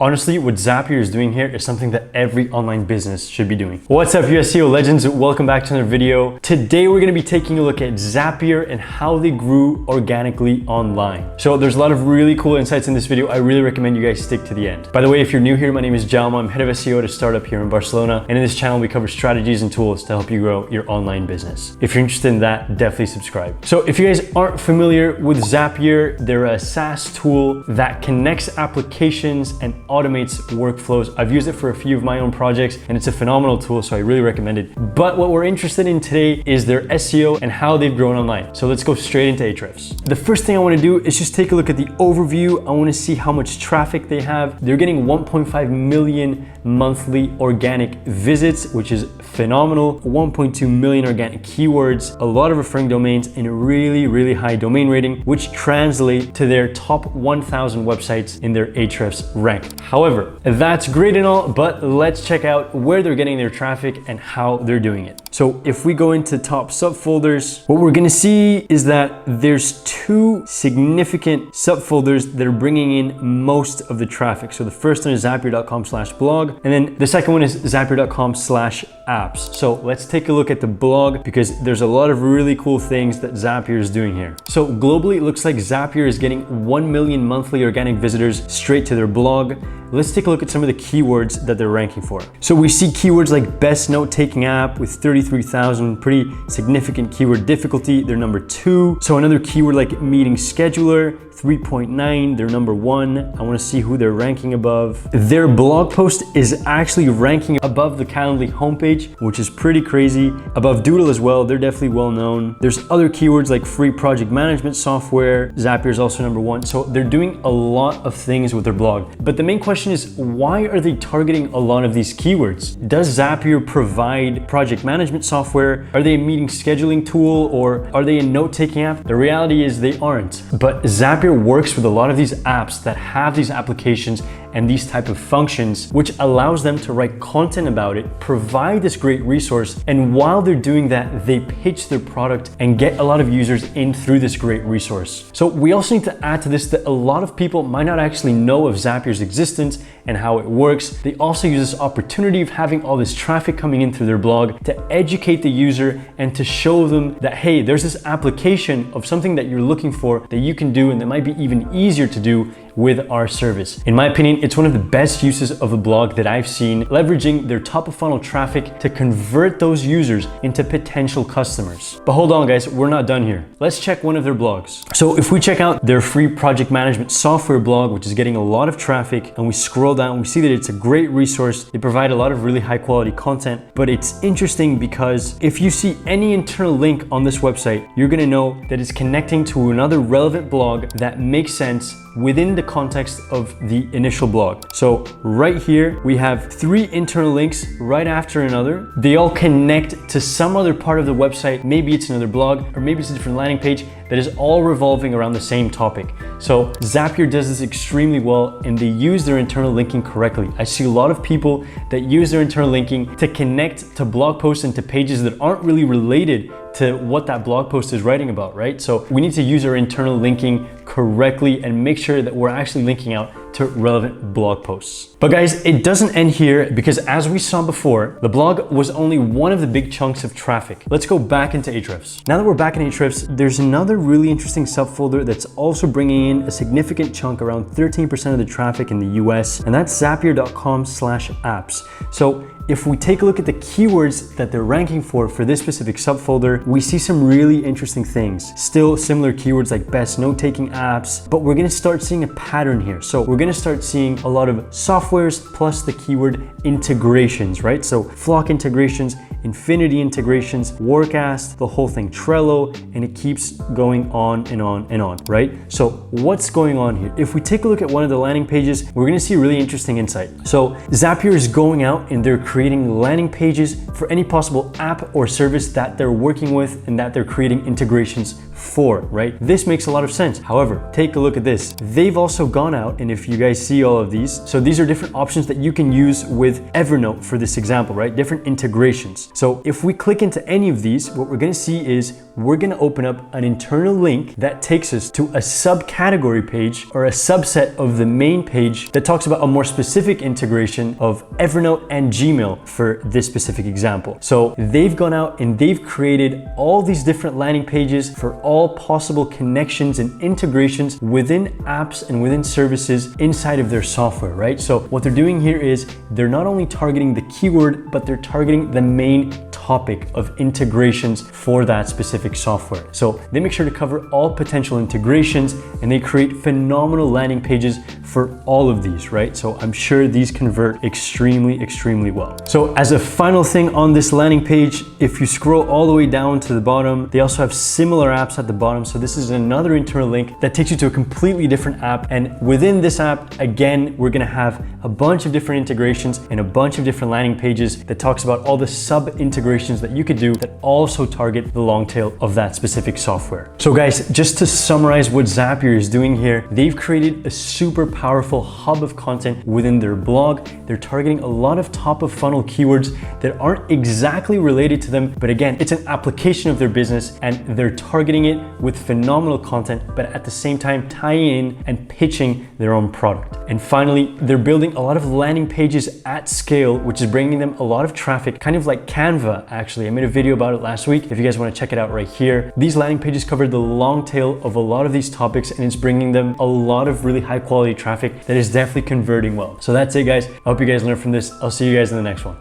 Honestly, what Zapier is doing here is something that every online business should be doing. What's up, you SEO legends? Welcome back to another video. Today, we're gonna be taking a look at Zapier and how they grew organically online. So there's a lot of really cool insights in this video. I really recommend you guys stick to the end. By the way, if you're new here, my name is Jaume. I'm head of SEO at a startup here in Barcelona. And in this channel, we cover strategies and tools to help you grow your online business. If you're interested in that, definitely subscribe. So if you guys aren't familiar with Zapier, they're a SaaS tool that connects applications and automates workflows. I've used it for a few of my own projects and it's a phenomenal tool, so I really recommend it. But what we're interested in today is their SEO and how they've grown online. So let's go straight into Ahrefs. The first thing I want to do is just take a look at the overview. I want to see how much traffic they have. They're getting 1.5 million monthly organic visits, which is phenomenal. 1.2 million organic keywords, a lot of referring domains, and a really high domain rating, which translate to their top 1,000 websites in their Ahrefs rank. However, that's great and all, but let's check out where they're getting their traffic and how they're doing it. So if we go into top subfolders, what we're gonna see is that there's two significant subfolders that are bringing in most of the traffic. So the first one is zapier.com/blog, and then the second one is zapier.com/apps. So let's take a look at the blog because there's a lot of really cool things that Zapier is doing here. So globally, it looks like Zapier is getting 1 million monthly organic visitors straight to their blog. Let's take a look at some of the keywords that they're ranking for. So we see keywords like best note-taking app with 33,000, pretty significant keyword difficulty. They're number 2. So another keyword like meeting scheduler, 3.9, they're number 1. I wanna see who they're ranking above. Their blog post is actually ranking above the Calendly homepage, which is pretty crazy. Above Doodle as well, they're definitely well known. There's other keywords like free project management software. Zapier is also number 1. So they're doing a lot of things with their blog. But the main question is, why are they targeting a lot of these keywords? Does Zapier provide project management software? Are they a meeting scheduling tool, or are they a note-taking app? The reality is they aren't. But Zapier works with a lot of these apps that have these applications and these type of functions, which allows them to write content about it, provide this great resource, and while they're doing that, they pitch their product and get a lot of users in through this great resource. So we also need to add to this that a lot of people might not actually know of Zapier's existence and how it works. They also use this opportunity of having all this traffic coming in through their blog to educate the user and to show them that, hey, there's this application of something that you're looking for that you can do and that might be even easier to do with our service. In my opinion, it's one of the best uses of a blog that I've seen, leveraging their top of funnel traffic to convert those users into potential customers. But hold on guys, we're not done here. Let's check one of their blogs. So if we check out their free project management software blog, which is getting a lot of traffic, and we scroll down, we see that it's a great resource. They provide a lot of really high quality content, but it's interesting because if you see any internal link on this website, you're gonna know that it's connecting to another relevant blog that makes sense within the context of the initial blog. So right here, we have 3 internal links right after another. They all connect to some other part of the website. Maybe it's another blog, or maybe it's a different landing page that is all revolving around the same topic. So Zapier does this extremely well and they use their internal linking correctly. I see a lot of people that use their internal linking to connect to blog posts and to pages that aren't really related to what that blog post is writing about, right? So we need to use our internal linking correctly and make sure that we're actually linking out to relevant blog posts. But guys, it doesn't end here because as we saw before, the blog was only one of the big chunks of traffic. Let's go back into Ahrefs. Now that we're back in Ahrefs, there's another really interesting subfolder that's also bringing in a significant chunk, around 13% of the traffic in the US, and that's zapier.com/apps. So if we take a look at the keywords that they're ranking for this specific subfolder, we see some really interesting things. Still similar keywords like best note-taking apps, but we're gonna start seeing a pattern here. So we're gonna start seeing a lot of softwares plus the keyword integrations, right? So Flock integrations, Infinity integrations, Workast, the whole thing, Trello, and it keeps going on and on and on, right? So what's going on here? If we take a look at one of the landing pages, we're gonna see a really interesting insight. So Zapier is going out and they're creating landing pages for any possible app or service that they're working with and that they're creating integrations for, right? This makes a lot of sense. However, take a look at this. They've also gone out, and if you guys see all of these, so these are different options that you can use with Evernote for this example, right? Different integrations. So if we click into any of these, what we're gonna see is we're gonna open up an internal link that takes us to a subcategory page or a subset of the main page that talks about a more specific integration of Evernote and Gmail for this specific example. So they've gone out and they've created all these different landing pages for all possible connections and integrations within apps and within services inside of their software, right? So what they're doing here is they're not only targeting the keyword, but they're targeting the main topic of integrations for that specific software. So they make sure to cover all potential integrations, and they create phenomenal landing pages for all of these, right? So I'm sure these convert extremely well. So as a final thing on this landing page, if you scroll all the way down to the bottom, they also have similar apps at the bottom. So this is another internal link that takes you to a completely different app. And within this app, again, we're gonna have a bunch of different integrations and a bunch of different landing pages that talks about all the sub integrations that you could do that also target the long tail of that specific software. So guys, just to summarize what Zapier is doing here, they've created a super powerful hub of content within their blog. They're targeting a lot of top of funnel keywords that aren't exactly related to them, but again, it's an application of their business and they're targeting it with phenomenal content, but at the same time tying in and pitching their own product. And finally, they're building a lot of landing pages at scale, which is bringing them a lot of traffic, kind of like Canva. Actually, I made a video about it last week. If you guys want to check it out right here. These landing pages cover the long tail of a lot of these topics, and it's bringing them a lot of really high quality traffic that is definitely converting well. So that's it, guys. I hope you guys learned from this. I'll see you guys in the next one.